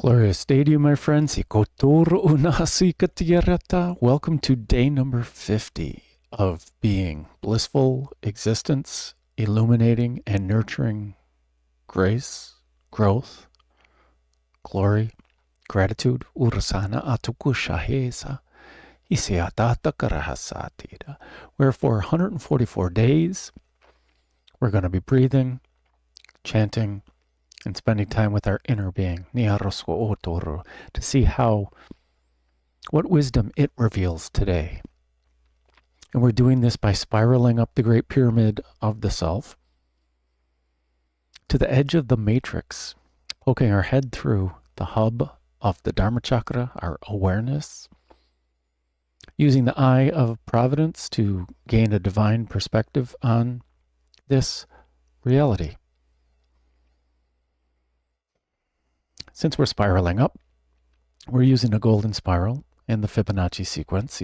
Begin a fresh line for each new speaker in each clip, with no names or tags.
Glorious day to you, my friends. Welcome to day number 50 of being blissful existence, illuminating and nurturing grace, growth, glory, gratitude. Where for 144 days, we're going to be breathing, chanting, and spending time with our inner being, to see what wisdom it reveals today. And we're doing this by spiraling up the Great Pyramid of the Self to the edge of the matrix, poking our head through the hub of the Dharma chakra, our awareness, using the Eye of Providence to gain a divine perspective on this reality. Since we're spiraling up, we're using a golden spiral in the Fibonacci sequence.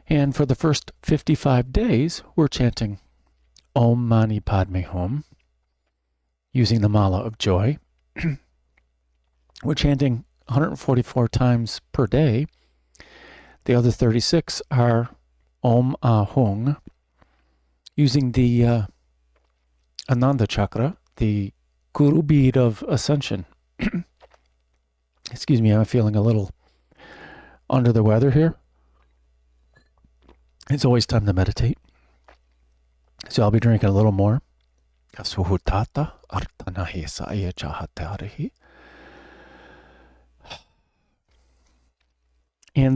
And for the first 55 days, we're chanting Om Mani Padme Hum, using the Mala of Joy. We're chanting 144 times per day. The other 36 are Om Ahung, using the Ananda chakra, the guru bead of ascension. Excuse me, I'm feeling a little under the weather here. It's always time to meditate. So I'll be drinking a little more. And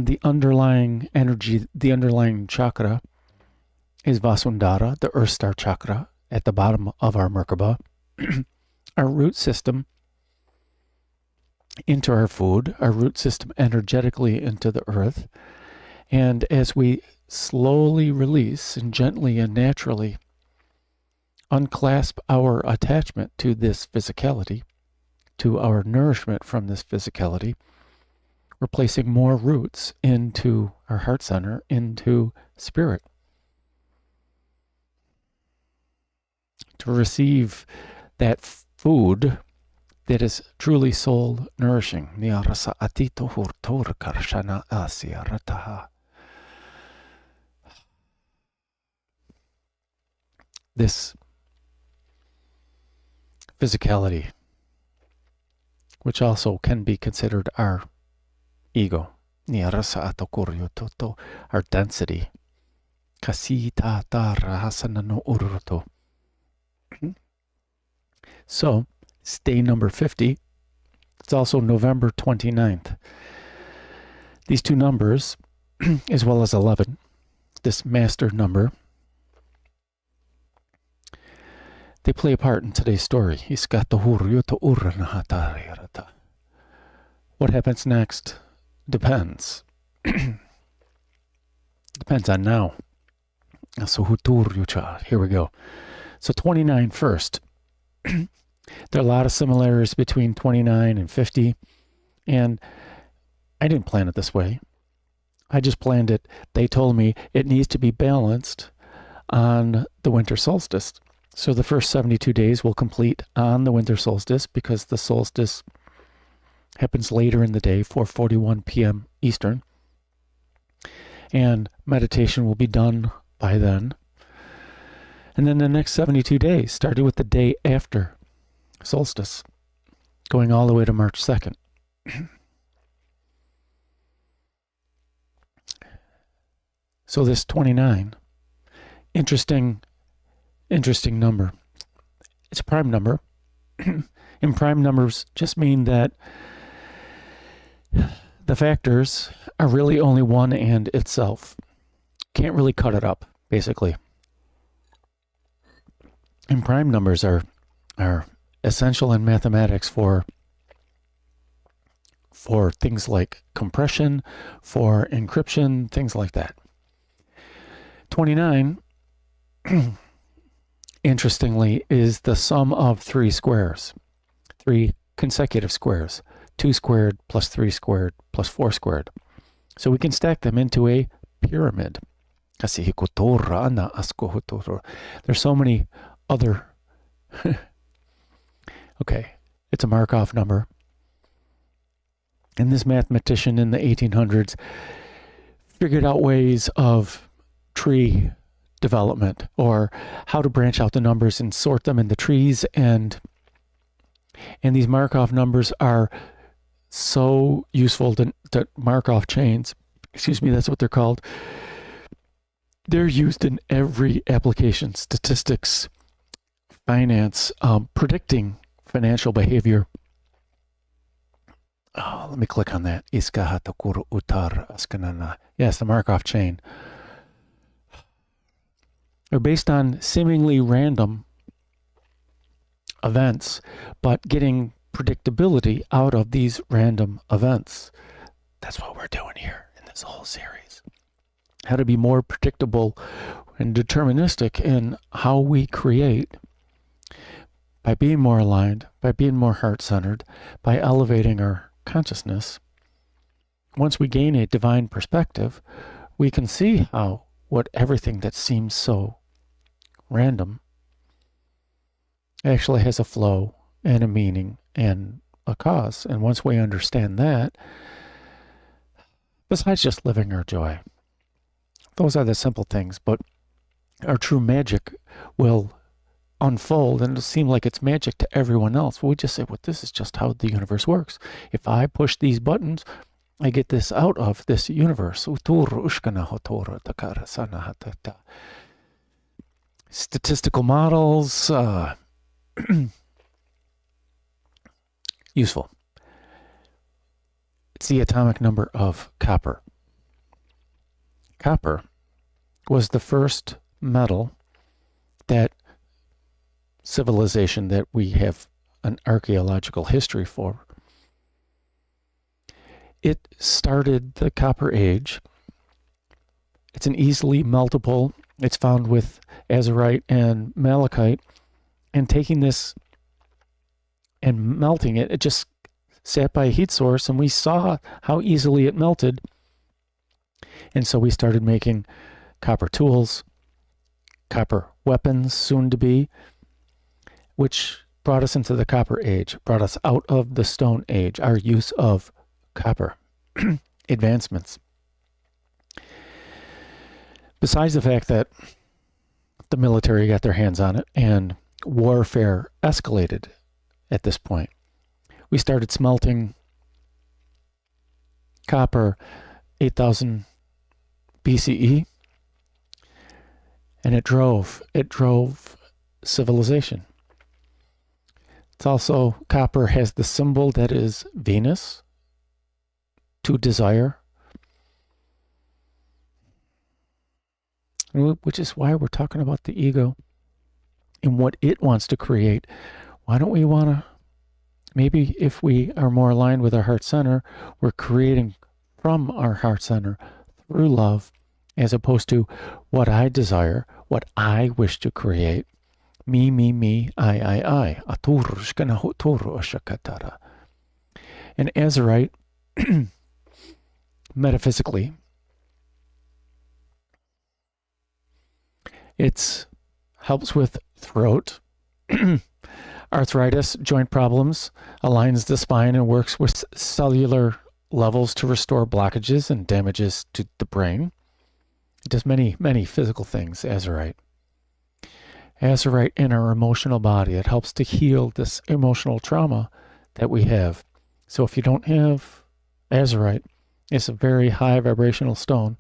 the underlying energy, the underlying chakra is Vasundhara, the Earth Star chakra, at the bottom of our Merkaba, our root system into our food, our root system energetically into the earth. And as we slowly release and gently and naturally unclasp our attachment to this physicality, to our nourishment from this physicality, we're placing more roots into our heart center, into spirit, to receive that food that is truly soul nourishing. This physicality, which also can be considered our ego, our density. So, it's day number 50. It's also November 29th. These two numbers, as well as 11, this master number, they play a part in today's story. What happens next depends. Depends on now. Here we go. So 29 first. There are a lot of similarities between 29 and 50, and I didn't plan it this way. I just planned it. They told me it needs to be balanced on the winter solstice. So the first 72 days will complete on the winter solstice, because the solstice happens later in the day, 4:41 p.m. Eastern, and meditation will be done by then. And then the next 72 days, starting with the day after solstice, going all the way to March 2nd. So this 29, interesting number. It's a prime number. And prime numbers just mean that the factors are really only one and itself. Can't really cut it up, basically. And prime numbers are essential in mathematics for things like compression, for encryption, things like that. 29, interestingly, is the sum of three squares, three consecutive squares, 2 squared plus 3 squared plus 4 squared. So we can stack them into a pyramid. There's so many other Okay, it's a Markov number. And this mathematician in the 1800s figured out ways of tree development, or how to branch out the numbers and sort them in the trees. And these Markov numbers are so useful to Markov chains. Excuse me, that's what they're called. They're used in every application: statistics, finance, predicting financial behavior. Oh, let me click on that. Yes, the Markov chain. They're based on seemingly random events, but getting predictability out of these random events. That's what we're doing here in this whole series. How to be more predictable and deterministic in how we create, by being more aligned, by being more heart-centered, by elevating our consciousness. Once we gain a divine perspective, we can see how everything that seems so random actually has a flow and a meaning and a cause. And once we understand that, besides just living our joy, those are the simple things, but our true magic will unfold, and it'll seem like it's magic to everyone else. We just say, well, this is just how the universe works. If I push these buttons, I get this out of this universe. Statistical models, useful. It's the atomic number of copper. Copper was the first metal that civilization that we have an archaeological history for. It started the Copper Age. It's an easily meltable. It's found with azurite and malachite. And taking this and melting it, it just sat by a heat source, and we saw how easily it melted. And so we started making copper tools, copper weapons, soon to be, which brought us into the Copper Age, brought us out of the Stone Age, our use of copper advancements. Besides the fact that the military got their hands on it and warfare escalated at this point, we started smelting copper 8,000 BCE, and it drove civilization. It's also, copper has the symbol that is Venus, to desire, which is why we're talking about the ego and what it wants to create. Why don't we want to, maybe if we are more aligned with our heart center, we're creating from our heart center through love, as opposed to what I desire, what I wish to create. Me, I. And azurite, metaphysically, it helps with throat, arthritis, joint problems, aligns the spine, and works with cellular levels to restore blockages and damages to the brain. It does many, many physical things, azurite. Azurite in our emotional body, it helps to heal this emotional trauma that we have. So if you don't have azurite, it's a very high vibrational stone.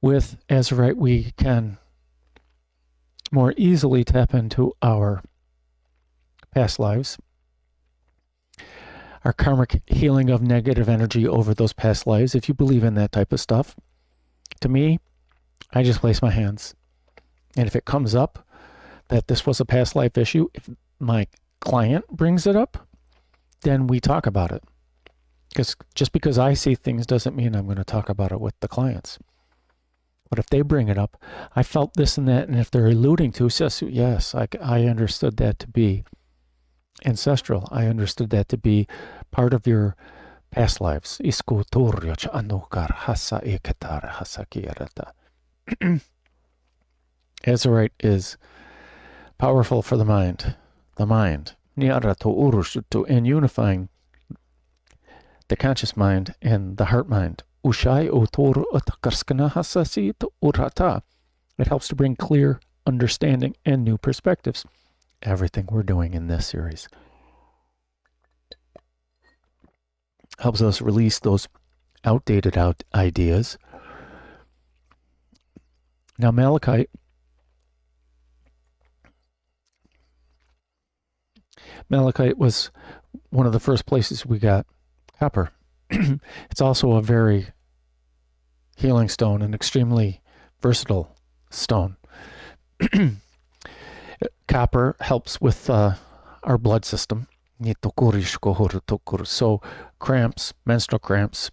With azurite, we can more easily tap into our past lives, our karmic healing of negative energy over those past lives. If you believe in that type of stuff, to me, I just place my hands. And if it comes up that this was a past life issue, if my client brings it up, then we talk about it. Because just because I see things doesn't mean I'm going to talk about it with the clients. But if they bring it up, I felt this and that, and if they're alluding to, says, yes, I understood that to be ancestral. I understood that to be part of your past lives. Azurite is Powerful for the mind. The mind. And unifying the conscious mind and the heart mind. It helps to bring clear understanding and new perspectives. Everything we're doing in this series helps us release those outdated ideas. Now, malachite was one of the first places we got copper. It's also a very healing stone, an extremely versatile stone. Copper helps with our blood system. So cramps, menstrual cramps,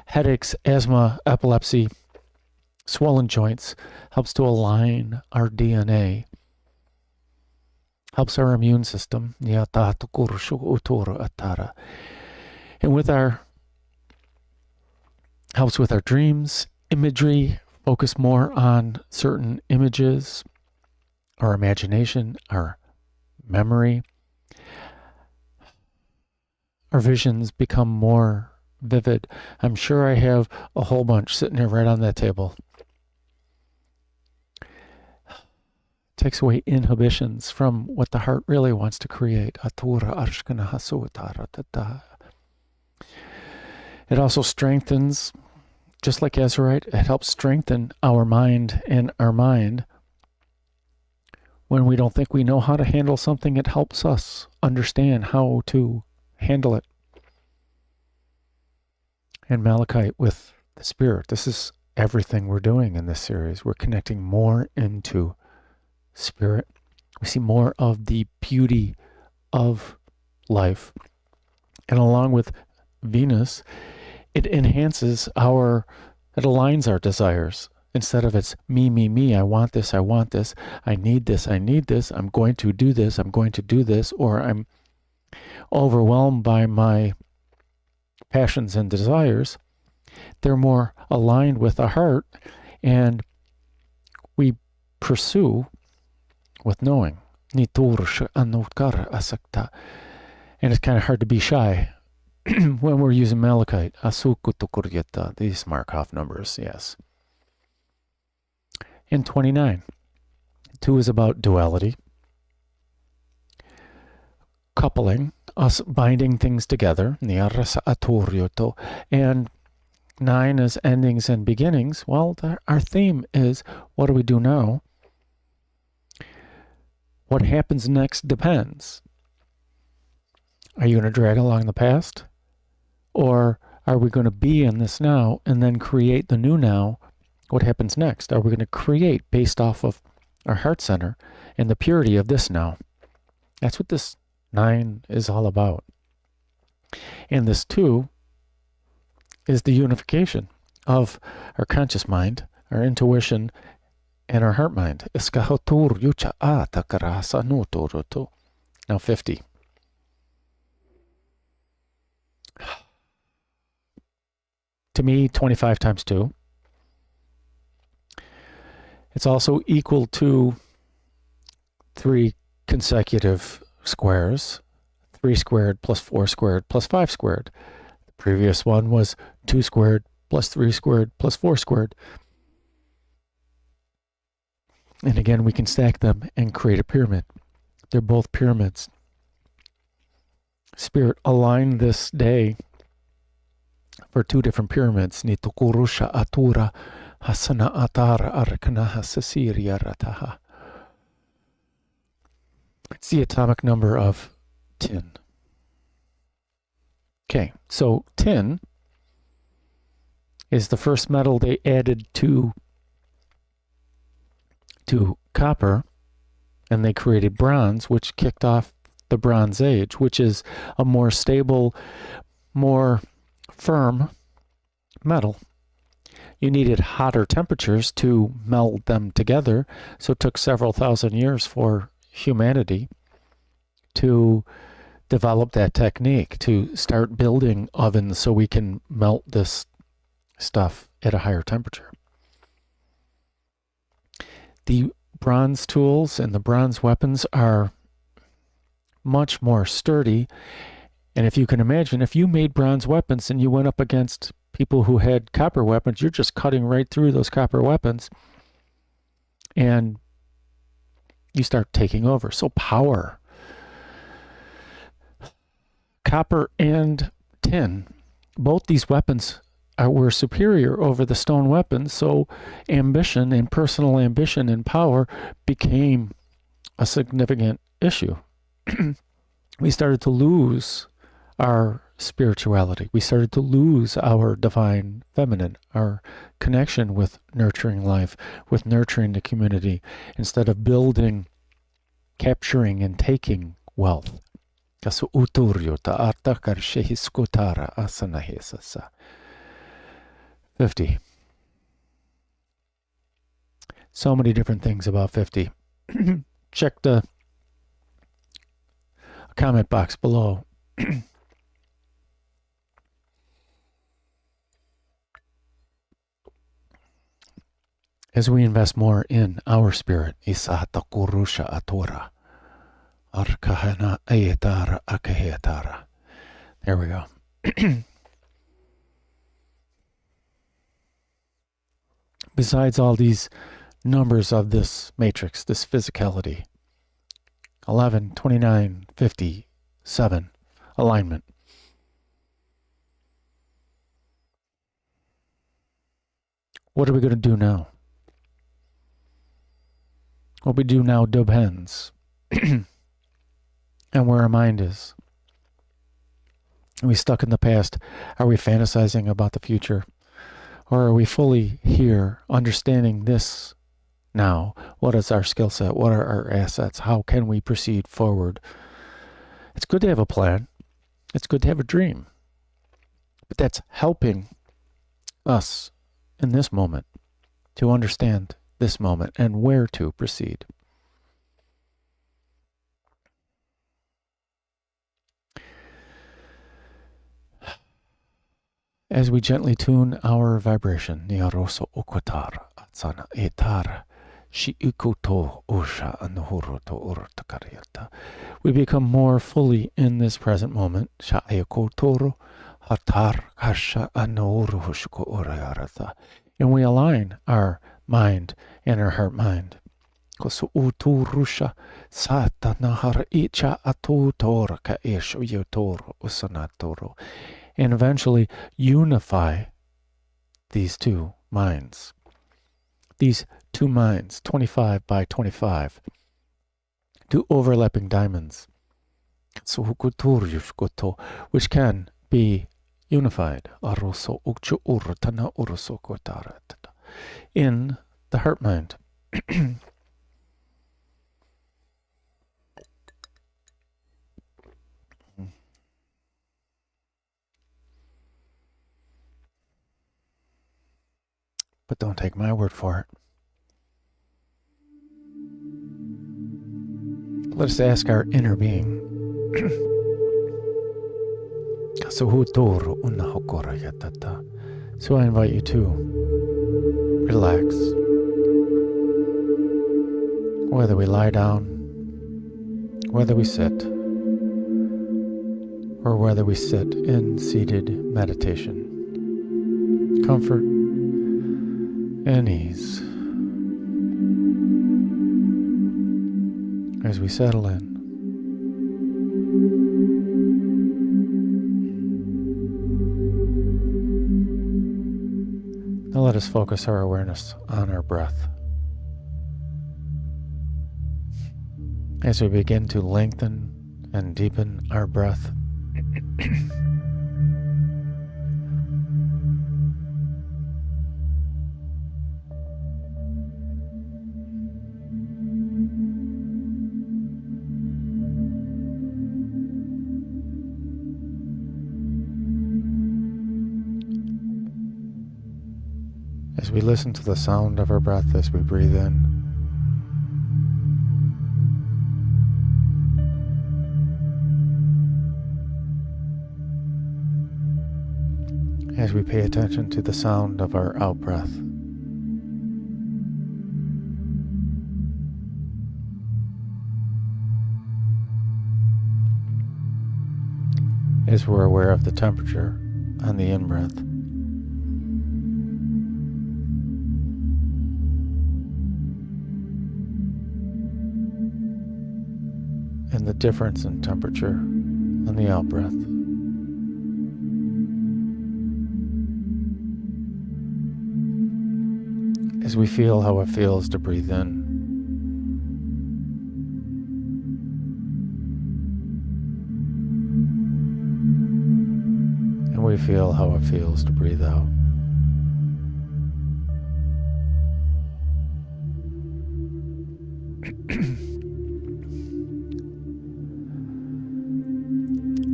headaches, asthma, epilepsy, swollen joints, helps to align our DNA, helps our immune system, and helps with our dreams, imagery, focus more on certain images, our imagination, our memory. Our visions become more vivid. I'm sure I have a whole bunch sitting here right on that table. Takes away inhibitions from what the heart really wants to create. It also strengthens, just like azurite, it helps strengthen our mind and our mind. When we don't think we know how to handle something, it helps us understand how to handle it. And malachite with the spirit. This is everything we're doing in this series. We're connecting more into spirit. We see more of the beauty of life. And along with Venus, it enhances it aligns our desires. Instead of it's me, I want this, I need this, I'm going to do this, or I'm overwhelmed by my passions and desires, they're more aligned with the heart, and we pursue with knowing. And it's kind of hard to be shy when we're using malachite. These Markov numbers, yes. In 29, 2 is about duality, coupling, us binding things together, and 9 is endings and beginnings. Well, our theme is, what do we do now? What happens next depends. Are you going to drag along the past? Or are we going to be in this now and then create the new now? What happens next? Are we going to create based off of our heart center and the purity of this now? That's what this 9 is all about. And this 2 is the unification of our conscious mind, our intuition, and our heart mind. Now 50. To me, 25 times 2. It's also equal to 3 consecutive squares, 3 squared plus 4 squared plus 5 squared. The previous one was 2 squared plus 3 squared plus 4 squared. And again, we can stack them and create a pyramid. They're both pyramids. Spirit aligned this day for 2 different pyramids. Nitukurusha atura hasana atara arkanaha sasiria rataha. It's the atomic number of tin. Okay, so tin is the first metal they added to copper, and they created bronze, which kicked off the Bronze Age, which is a more stable, more firm metal. You needed hotter temperatures to meld them together, so it took several thousand years for humanity to develop that technique, to start building ovens so we can melt this stuff at a higher temperature. The bronze tools and the bronze weapons are much more sturdy. And if you can imagine, if you made bronze weapons and you went up against people who had copper weapons, you're just cutting right through those copper weapons and you start taking over. So power. Copper and tin, both these weapons were superior over the stone weapons. So ambition and personal ambition and power became a significant issue. We started to lose our spirituality. We started to lose our divine feminine, our connection with nurturing life, with nurturing the community, instead of building, capturing, and taking wealth. 50. So many different things about 50. Check the comment box below. As we invest more in our spirit, Isata Kurusha Atora. Arkahana Ayatara Akahetara. There we go. Besides all these numbers of this matrix, this physicality, 11, 29, 50, 7, alignment. What are we going to do now? What we do now depends and where our mind is. Are we stuck in the past? Are we fantasizing about the future? Or are we fully here, understanding this now? What is our skill set? What are our assets? How can we proceed forward? It's good to have a plan. It's good to have a dream. But that's helping us in this moment to understand this moment and where to proceed. As we gently tune our vibration, Niaroso Okotara, Atsana Etara, Shiikuto Osha Anuhuruto Urtakariata. We become more fully in this present moment. Sha'ayakotoro Hatar Hasha Anuruhushko Orayarata. And we align our mind and our heart mind. Kosu uturusha satanahara icha atutora ka esho yotoro usanatoro. And eventually unify these two minds. These two minds, 25 by 25, two overlapping diamonds, which can be unified in the heart mind. But don't take my word for it. Let us ask our inner being. So I invite you to relax. Whether we lie down, whether we sit, or whether we sit in seated meditation. Comfort and ease as we settle in. Now let us focus our awareness on our breath. As we begin to lengthen and deepen our breath, as we listen to the sound of our breath as we breathe in, as we pay attention to the sound of our out-breath. as we're aware of the temperature on the in-breath. And the difference in temperature on the out-breath. As we feel how it feels to breathe in. And we feel how it feels to breathe out.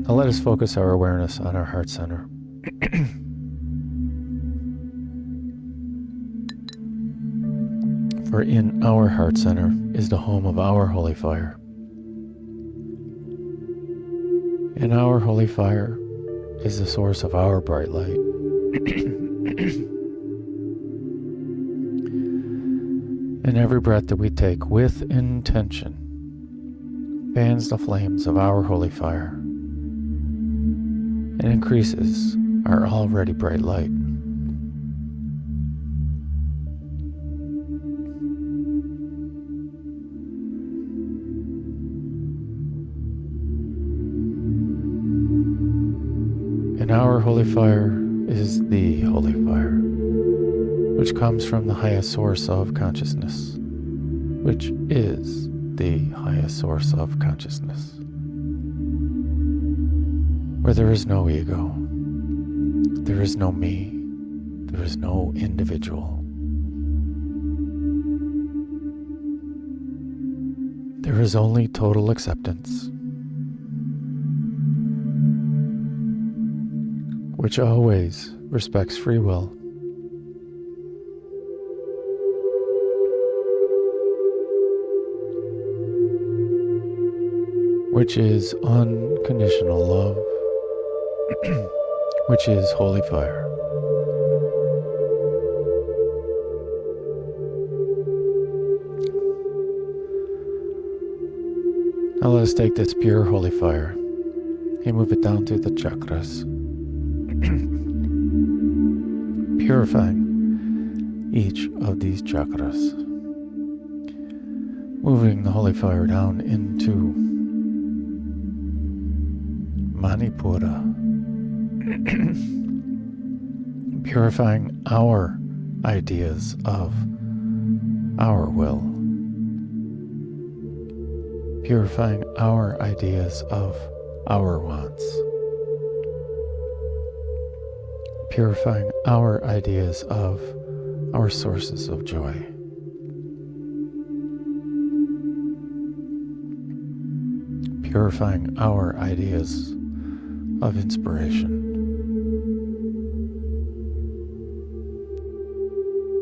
Now let us focus our awareness on our heart center. For in our heart center is the home of our holy fire. And our holy fire is the source of our bright light. And every breath that we take with intention fans the flames of our holy fire and increases our already bright light. And our holy fire is the holy fire, which comes from the highest source of consciousness, which is the highest source of consciousness, where there is no ego, there is no me, there is no individual. There is only total acceptance, which always respects free will. Which is unconditional love, which is holy fire. Now let us take this pure holy fire and move it down through the chakras, purifying each of these chakras, moving the holy fire down into Mani Padme, purifying our ideas of our will, purifying our ideas of our wants, purifying our ideas of our sources of joy. Purifying our ideas of inspiration.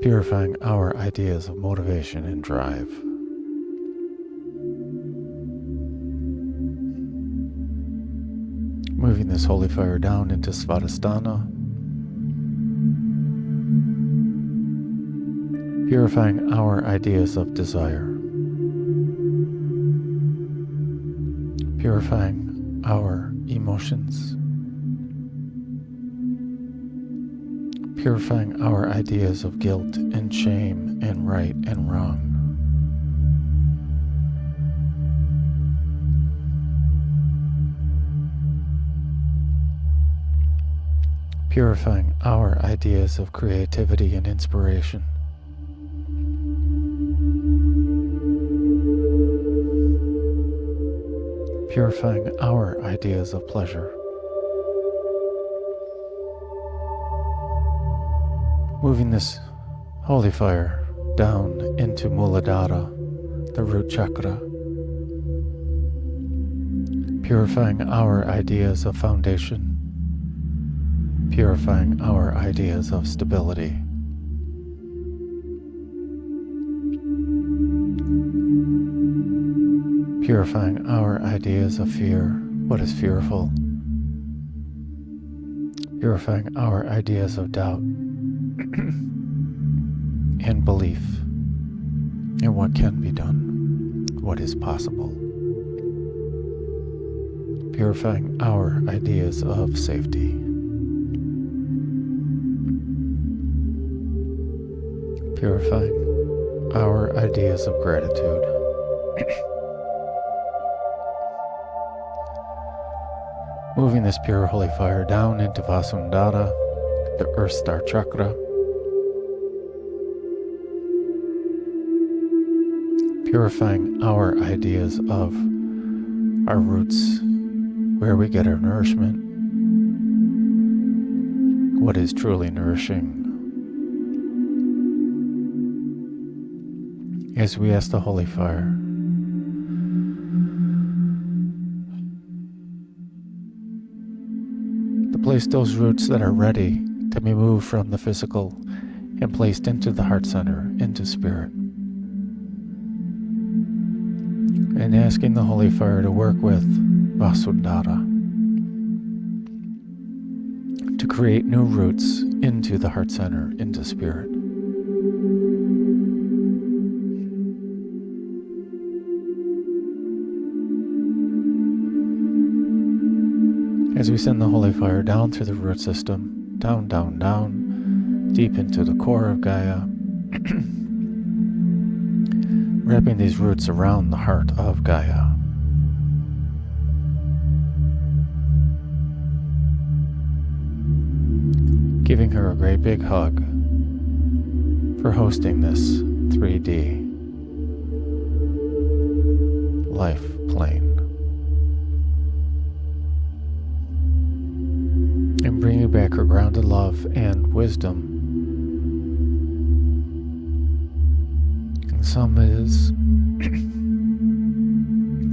Purifying our ideas of motivation and drive. Moving this holy fire down into Svadhisthana. Purifying our ideas of desire. Purifying our emotions. Purifying our ideas of guilt and shame and right and wrong. Purifying our ideas of creativity and inspiration. Purifying our ideas of pleasure. Moving this holy fire down into Muladhara, the root chakra. Purifying our ideas of foundation. Purifying our ideas of stability. Purifying our ideas of fear, what is fearful. Purifying our ideas of doubt and belief in what can be done, what is possible. purifying our ideas of safety. Purifying our ideas of gratitude. Moving this pure holy fire down into Vasundhara, the Earth Star Chakra. Purifying our ideas of our roots, where we get our nourishment, what is truly nourishing. As we ask the holy fire to place those roots that are ready to be moved from the physical and placed into the heart center, into spirit. And asking the holy fire to work with Vasundhara to create new roots into the heart center, into spirit. As we send the holy fire down through the root system, down, down, down, deep into the core of Gaia, wrapping these roots around the heart of Gaia. Giving her a great big hug for hosting this 3D life plane. And bringing back her grounded love and wisdom. And some is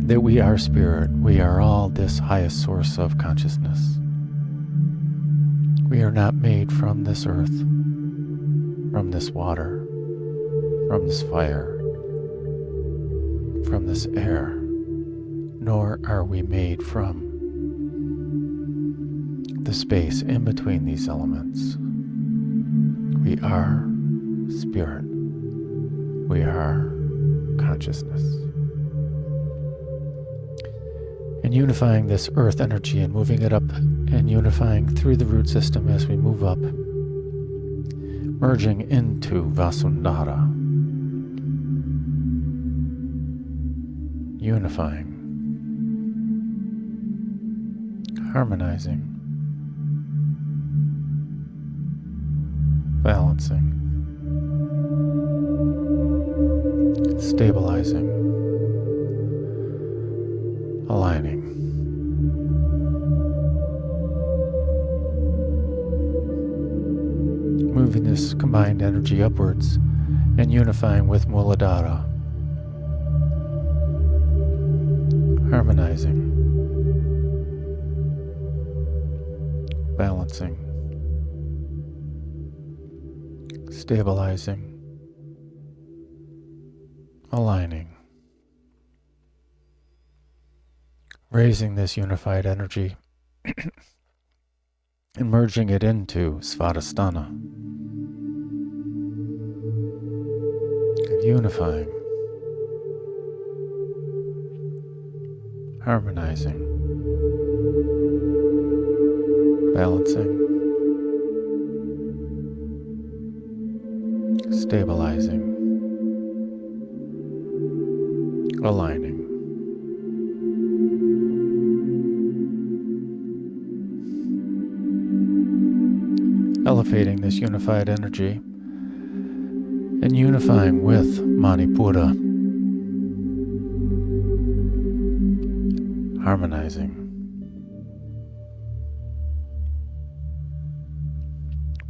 that we are spirit. We are all this highest source of consciousness. We are not made from this earth, from this water, from this fire, from this air, nor are we made from the space in between these elements. We are spirit. We are consciousness. And unifying this earth energy and moving it up and unifying through the root system as we move up, merging into Vasundhara, unifying, harmonizing, balancing, stabilizing, aligning. Moving this combined energy upwards and unifying with Muladhara, harmonizing, balancing, stabilizing, aligning, raising this unified energy and merging it into Svadhisthana, unifying, harmonizing, balancing, stabilizing, aligning. Elevating this unified energy and unifying with Mani Padme, harmonizing,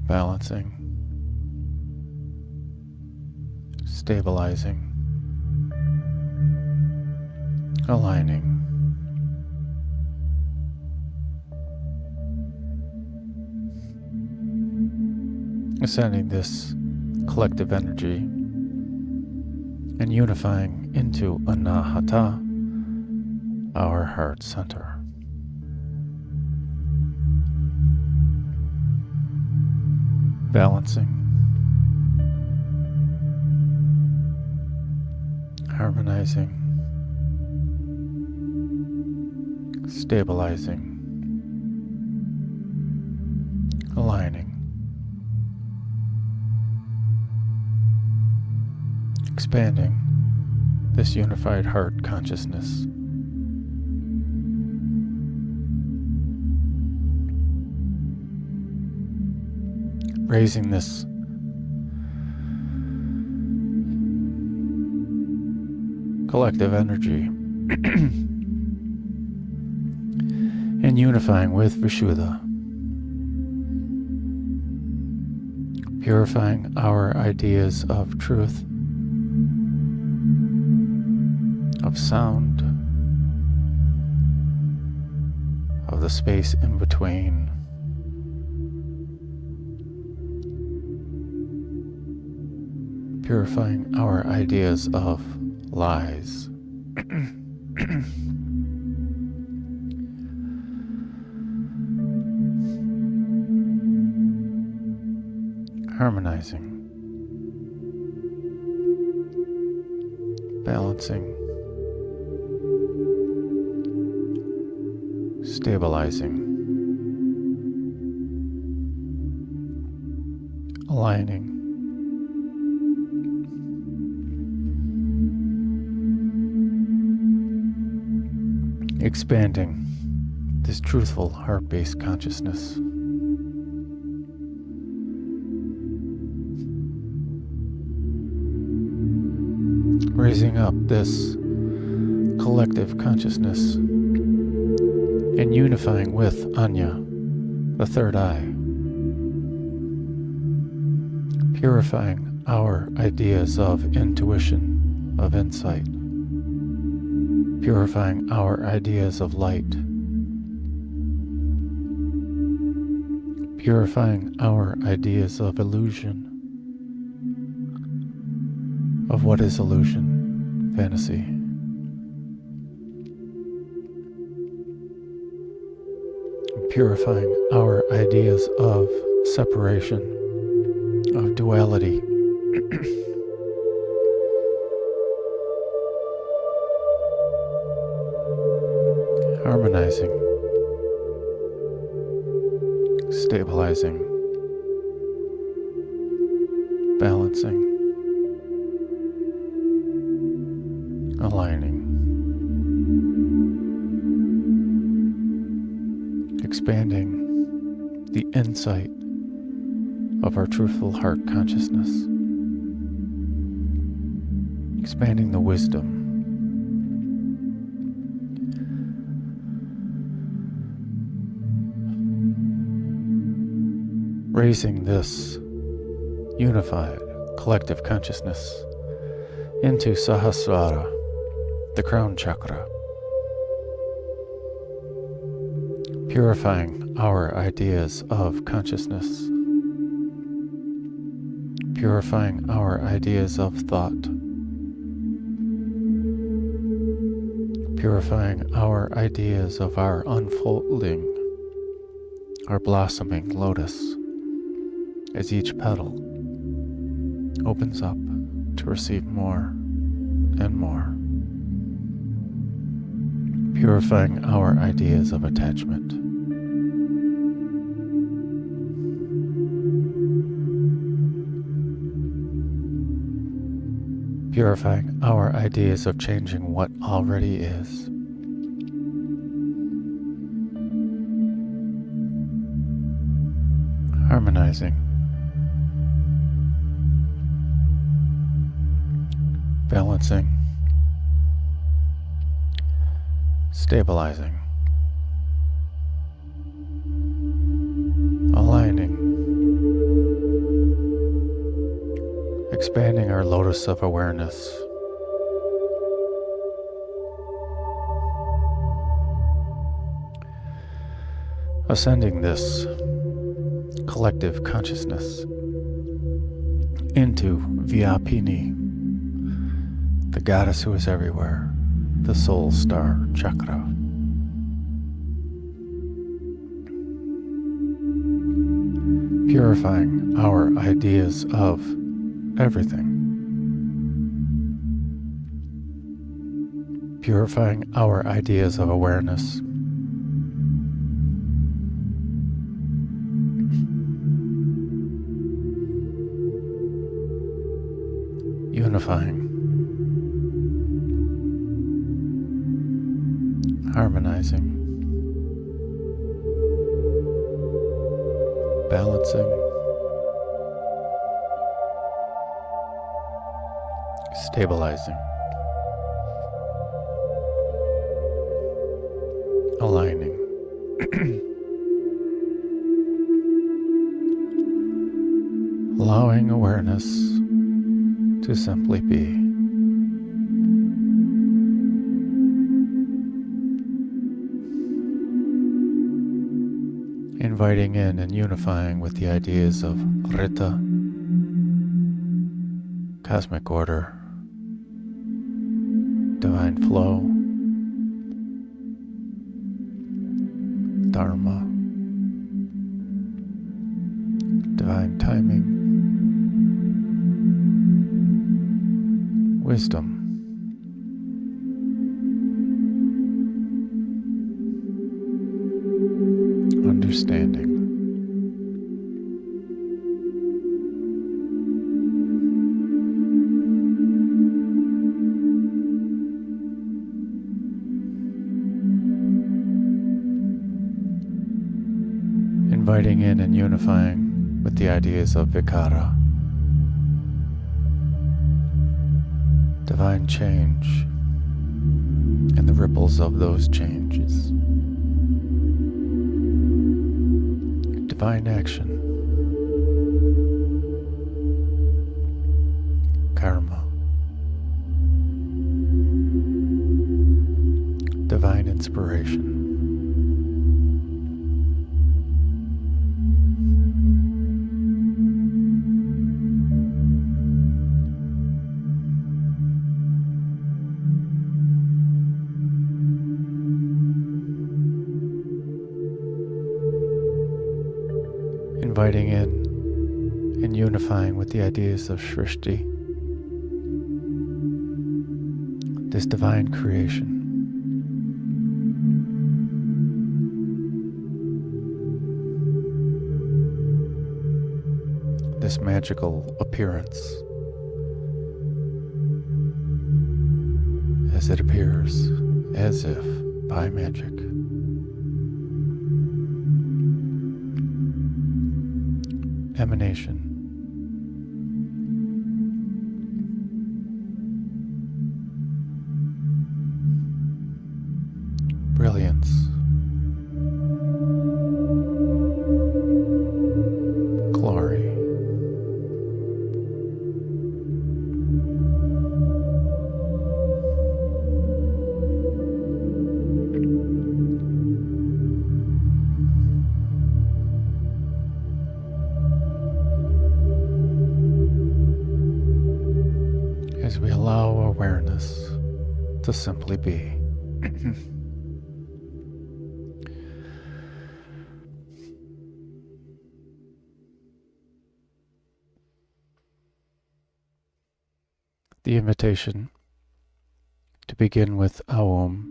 balancing, stabilizing, aligning. Ascending this collective energy and unifying into Anahata, our heart center. Balancing, harmonizing, stabilizing, aligning, expanding this unified heart consciousness. Raising this collective energy and unifying with Vishuddha, purifying our ideas of truth, of sound, of the space in between. Purifying our ideas of lies. Harmonizing, balancing, stabilizing, aligning, expanding this truthful heart-based consciousness. Raising up this collective consciousness and unifying with Anya, the third eye, purifying our ideas of intuition, of insight, purifying our ideas of light, purifying our ideas of illusion, of what is illusion, fantasy. Purifying our ideas of separation, of duality. Harmonizing, stabilizing, balancing, aligning, expanding the insight of our truthful heart consciousness, expanding the wisdom, raising this unified collective consciousness into Sahasrara, the crown chakra, purifying our ideas of consciousness, purifying our ideas of thought, purifying our ideas of our unfolding, our blossoming lotus, as each petal opens up to receive more and more, purifying our ideas of attachment, purifying our ideas of changing what already is, harmonizing, balancing, stabilizing, aligning, expanding our lotus of awareness, ascending this collective consciousness into Vyapini, the goddess who is everywhere, the soul star chakra. Purifying our ideas of everything. Purifying our ideas of awareness, unifying, harmonizing, balancing, stabilizing, aligning. Allowing awareness to simply be. Inviting in and unifying with the ideas of Rita, cosmic order, divine flow, dharma, divine timing, wisdom, understanding, inviting in and unifying with the ideas of vikara, divine change, and the ripples of those changes, divine action, karma, divine inspiration, inviting in and unifying with the ideas of Srishti, this divine creation, this magical appearance as it appears as if by magic. Emanation, brilliance, glory, as we allow awareness to simply be. The invitation to begin with Aum,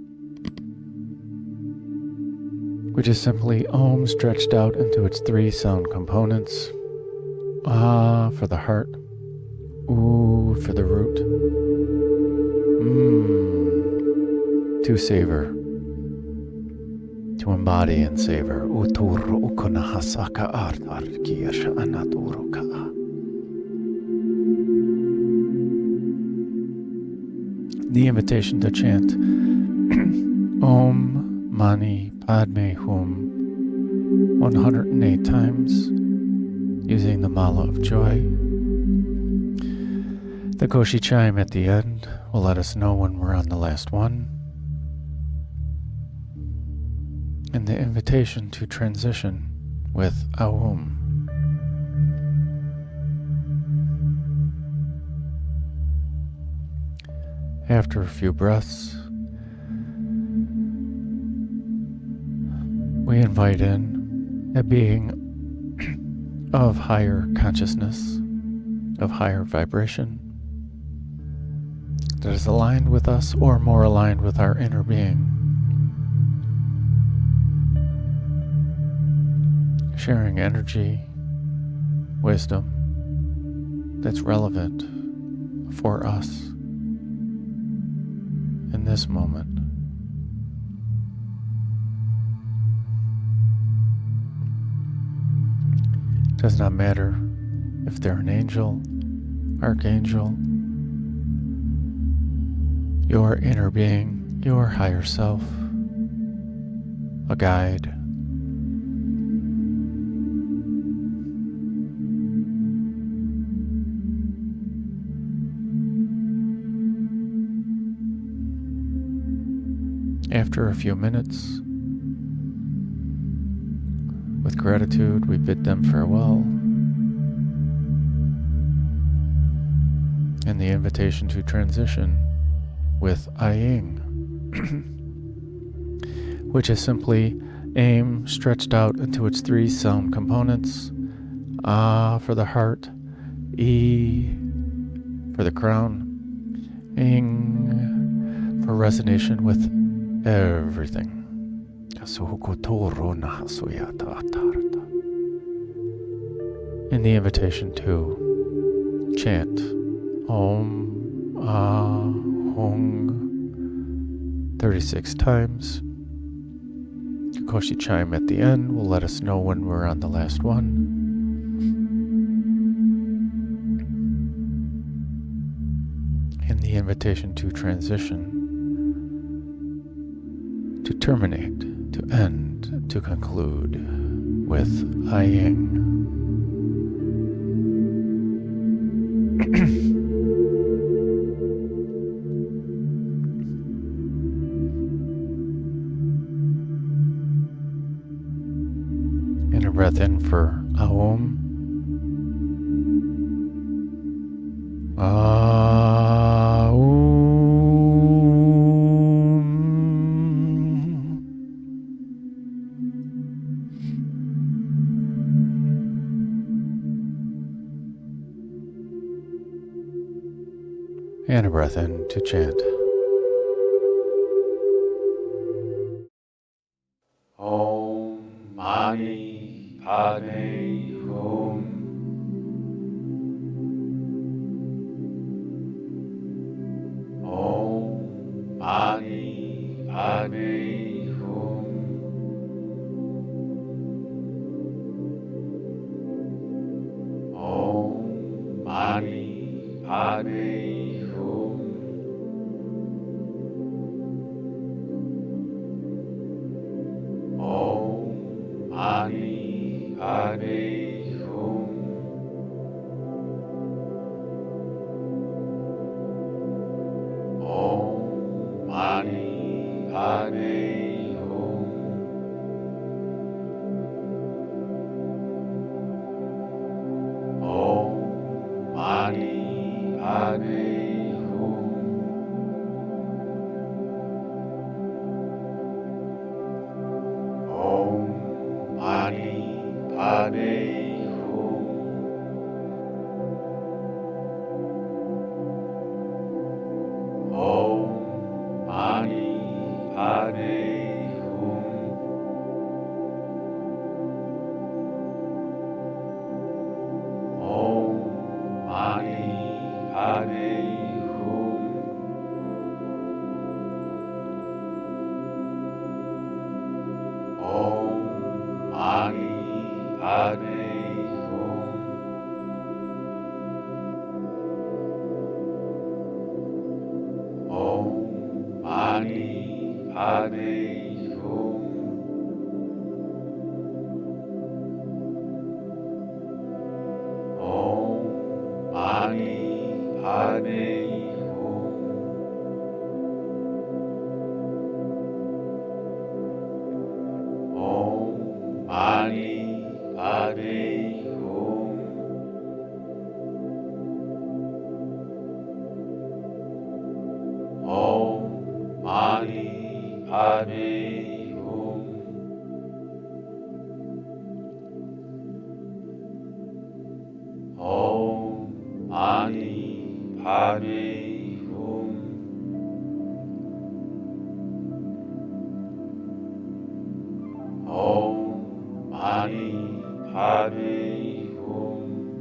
which is simply Om stretched out into its three sound components. Ah for the heart, Ooh for the root, to savor, to embody and savor. The invitation to chant Om Mani Padme Hum 108 times using the Mala of Joy. The Koshi chime at the end will let us know when we're on the last one. And the invitation to transition with Aum. After a few breaths, we invite in a being of higher consciousness, of higher vibration, that is aligned with us or more aligned with our inner being, sharing energy, wisdom that's relevant, for us in this moment. It does not matter if they're an angel, archangel, your inner being, your higher self, a guide. After a few minutes, with gratitude, we bid them farewell, and the invitation to transition with Aying, which is simply aim stretched out into its three sound components. Ah for the heart, E for the crown, Ing for resonation with everything. In the invitation to chant Om Ah Hung 36 times. Kokoshi chime at the end will let us know when we're on the last one. In the invitation to transition, to terminate, to end, to conclude with Aying. And a breath in for Aum. And a breath in to chant. Om Mani Padme Hum. Om Mani Padme Hum. Om Mani Padme Hum. Om Mani Padme Hum. Om Mani Padme Hum. Om Mani Padme Hum. Om Mani Padme Hum. Om Mani Padme Hum. Om Mani Padme Hum. Om Mani Padme Hum. Om Mani Padme Hum. Om Mani Padme Hum. Om Mani Padme Hum. Om Mani Padme Hum. Om Mani Padme Hum. Om Mani Padme Hum.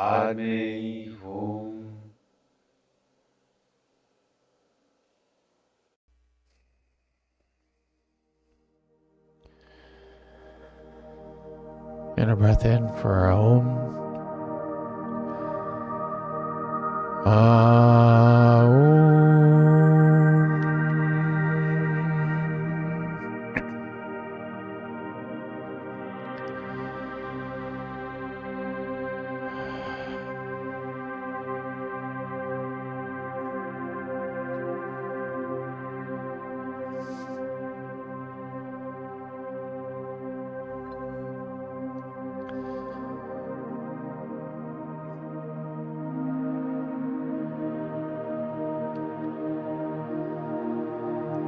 Padme Hum.
Inner breath in for our Om.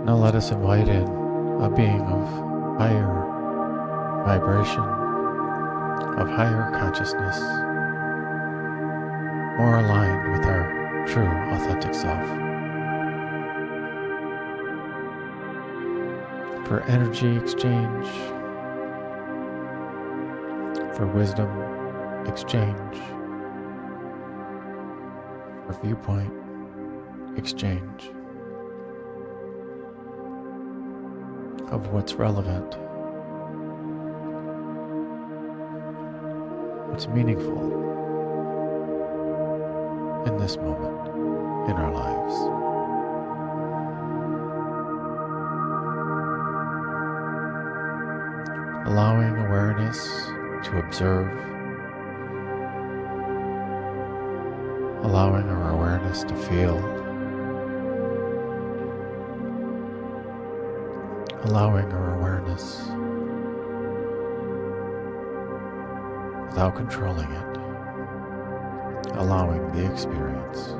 Now let us invite in a being of higher vibration, of higher consciousness, more aligned with our true, authentic self. For energy exchange, for wisdom exchange, for viewpoint exchange of what's relevant, what's meaningful in this moment in our lives. Allowing awareness to observe, allowing our awareness to feel, allowing our awareness without controlling it, allowing the experience.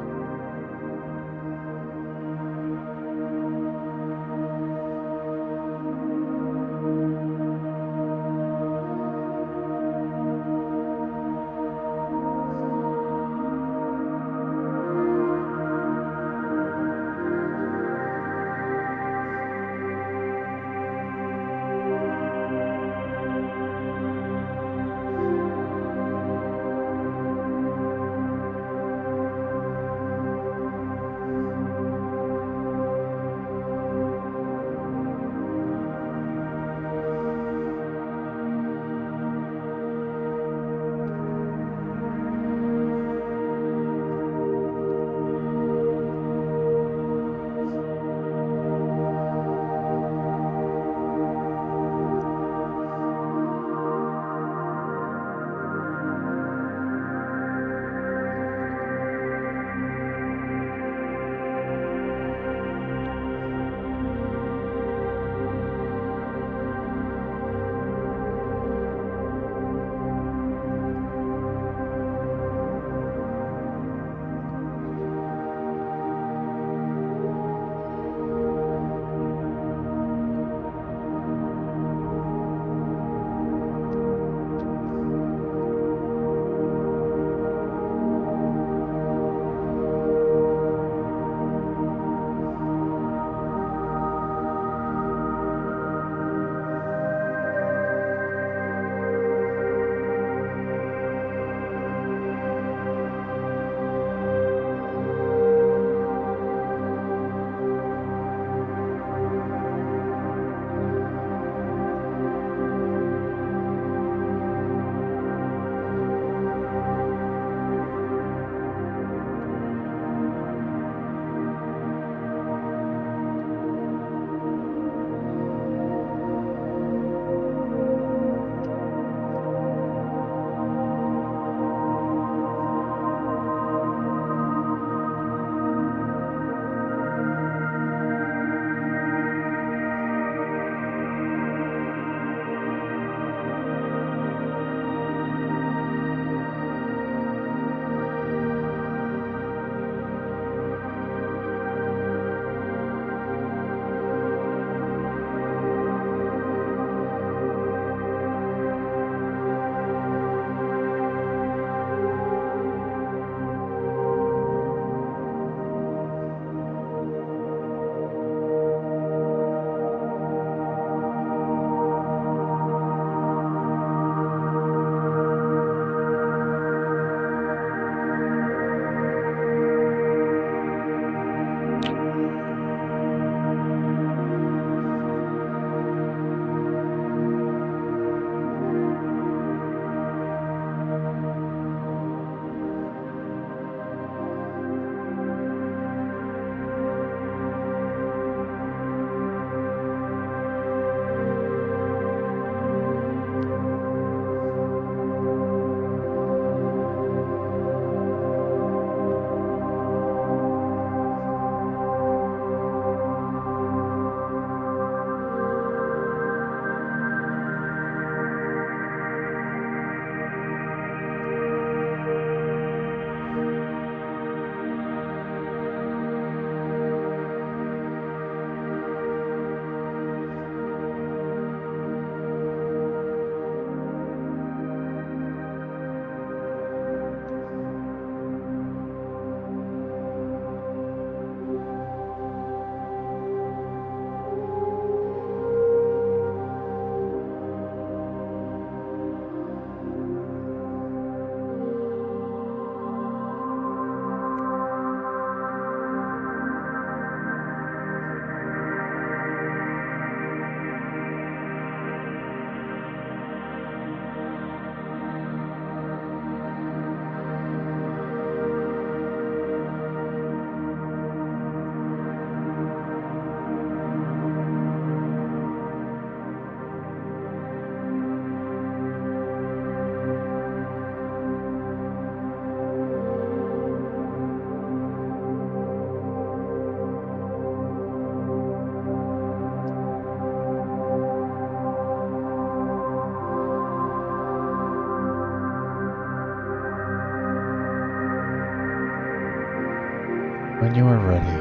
When you are ready,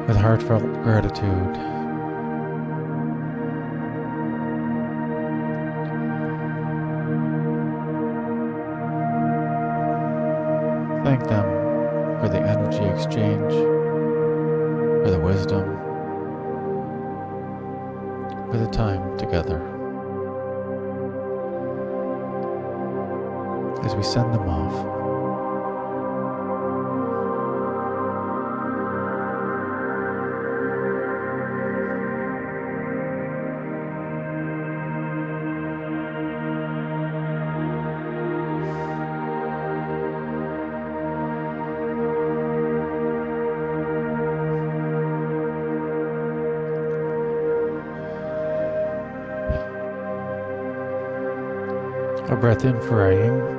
with heartfelt gratitude, thank them for the energy exchange, for the wisdom, for the time together. As we send them off, a breath in for Aing.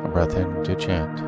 A breath in to chant.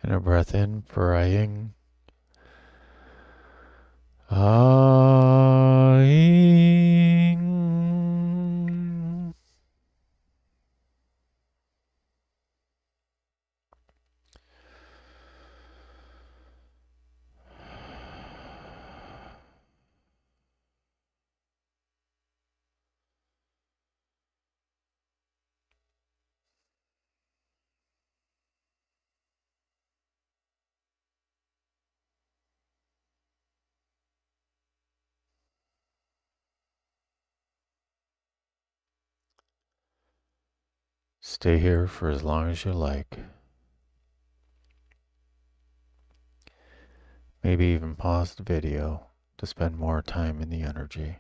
And a breath in for Aying. Aying. Stay here for as long as you like. Maybe even pause the video to spend more time in the energy.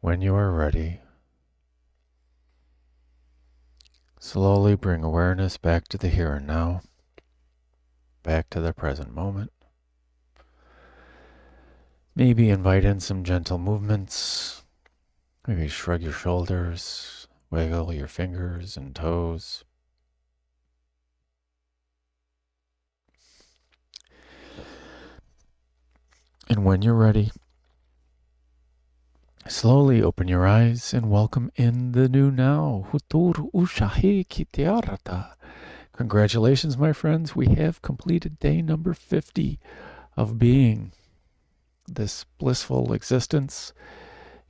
When you are ready, slowly bring awareness back to the here and now, back to the present moment. Maybe invite in some gentle movements. Maybe shrug your shoulders, wiggle your fingers and toes. And when you're ready, slowly open your eyes and welcome in the new now. Hutur ushahi kitiarata. Congratulations, my friends. We have completed day number 50 of being, this blissful existence,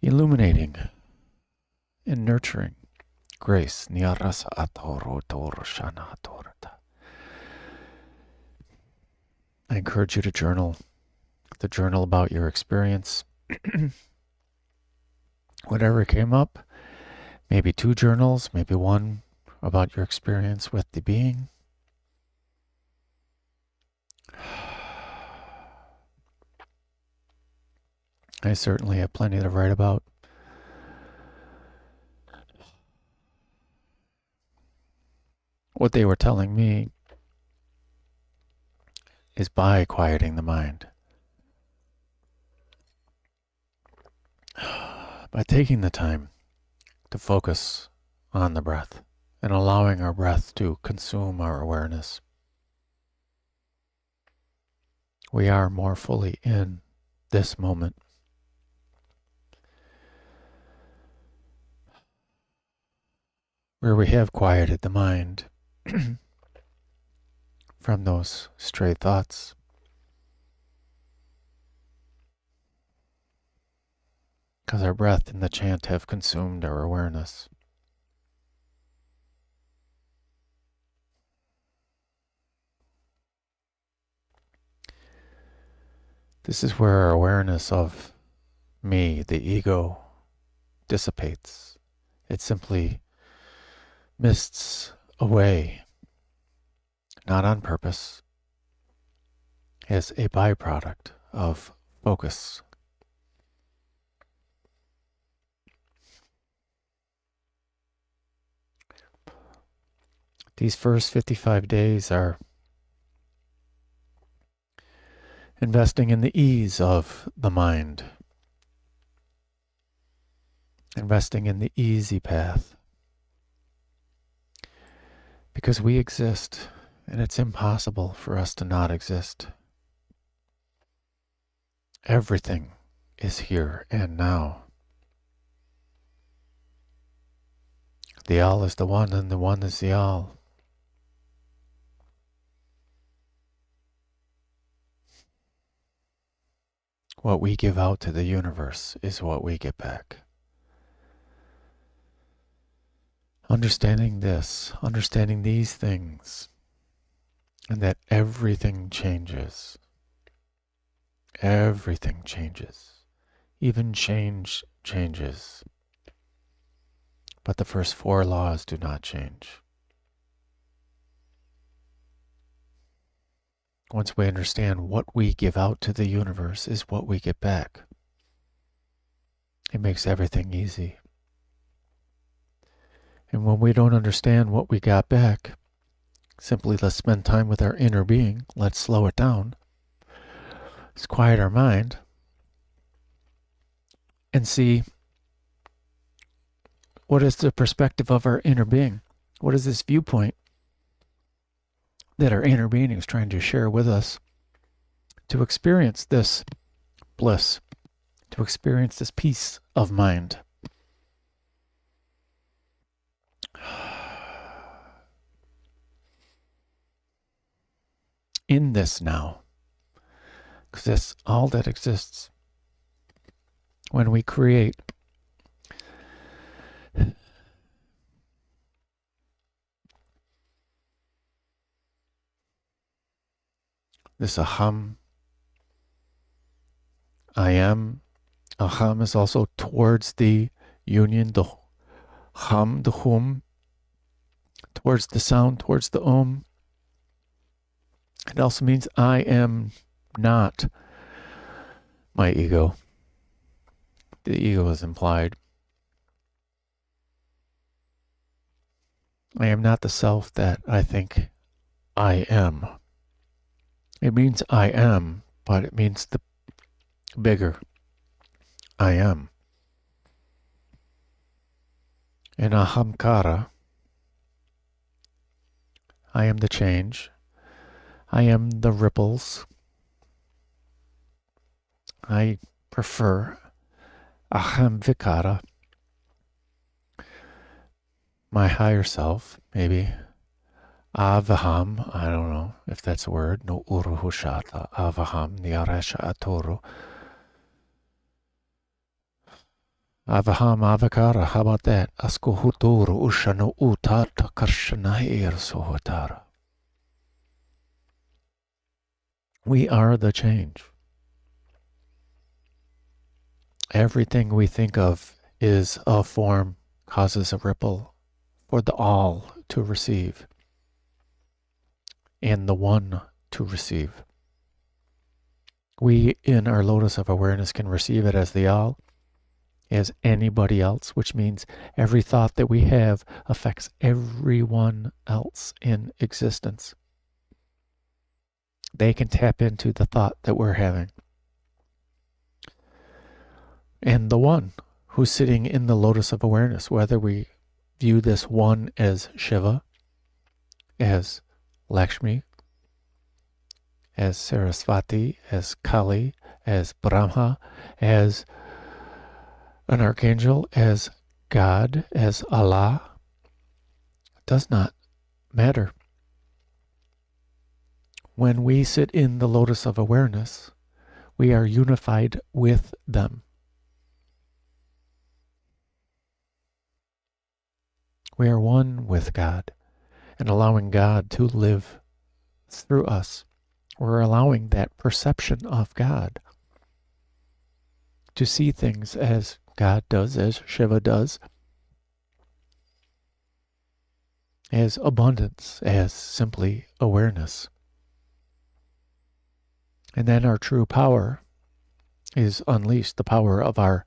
illuminating and nurturing grace. Niarasa atoro toro shana torata. I encourage you to journal about your experience. Whatever came up, maybe 2 journals, maybe 1 about your experience with the being. I certainly have plenty to write about. What they were telling me is by quieting the mind, by taking the time to focus on the breath and allowing our breath to consume our awareness, we are more fully in this moment. Where we have quieted the mind from those stray thoughts. Because our breath and the chant have consumed our awareness. This is where our awareness of me, the ego, dissipates. It simply mists away, not on purpose, as a byproduct of focus. These first 55 days are investing in the ease of the mind, investing in the easy path. Because we exist, and it's impossible for us to not exist. Everything is here and now. The all is the one, and the one is the all. What we give out to the universe is what we get back. Understanding this, understanding these things, and that everything changes. Everything changes. Even change changes. But the first 4 laws do not change. Once we understand what we give out to the universe is what we get back, it makes everything easy. And when we don't understand what we got back, simply let's spend time with our inner being. Let's slow it down. Let's quiet our mind and see what is the perspective of our inner being. What is this viewpoint that our inner being is trying to share with us to experience this bliss, to experience this peace of mind? In this now, because that's all that exists. When we create this aham, I am. Aham is also towards the union, the hum, the hum, towards the sound, towards the It also means I am not my ego. The ego is implied. I am not the self that I think I am. It means I am, but it means the bigger I am. In ahamkara, I am the change. I am the ripples. I prefer aham vikara, my higher self, maybe. Avaham, I don't know if that's a word. No uruhushata. Avaham, niyaresha atoru. Avaham avakara, how about that? Askohuturu ushanu utata karshanair sohotara. We are the change. Everything we think of is a form, causes a ripple for the all to receive and the one to receive. We, in our lotus of awareness, can receive it as the all, as anybody else, which means every thought that we have affects everyone else in existence. They can tap into the thought that we're having. And the one who's sitting in the lotus of awareness, whether we view this one as Shiva, as Lakshmi, as Sarasvati, as Kali, as Brahma, as an archangel, as God, as Allah, does not matter. When we sit in the lotus of awareness, we are unified with them. We are one with God and allowing God to live through us. We're allowing that perception of God to see things as God does, as Shiva does, as abundance, as simply awareness. And then our true power is unleashed, the power of our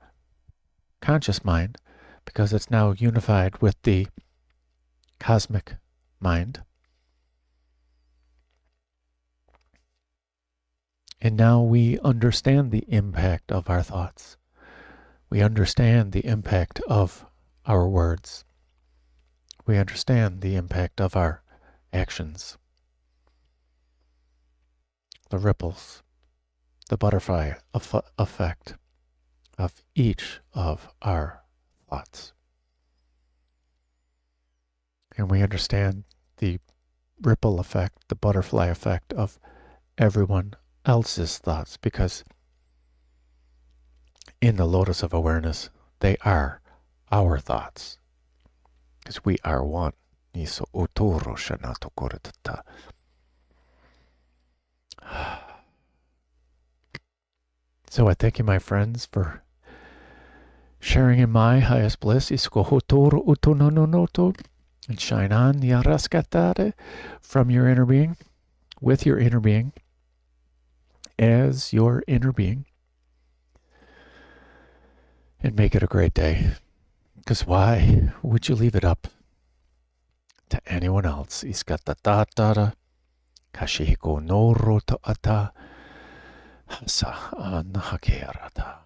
conscious mind, because it's now unified with the cosmic mind. And now we understand the impact of our thoughts. We understand the impact of our words. We understand the impact of our actions. The ripples, the butterfly effect of each of our thoughts. And we understand the ripple effect, the butterfly effect of everyone else's thoughts, because in the lotus of awareness, they are our thoughts. Because we are one. So I thank you, my friends, for sharing in my highest bliss. And shine on from your inner being, with your inner being, as your inner being. And make it a great day. Because why would you leave it up to anyone else. Iskatatatara, kashihiko noro to ata, hasa anahakerata.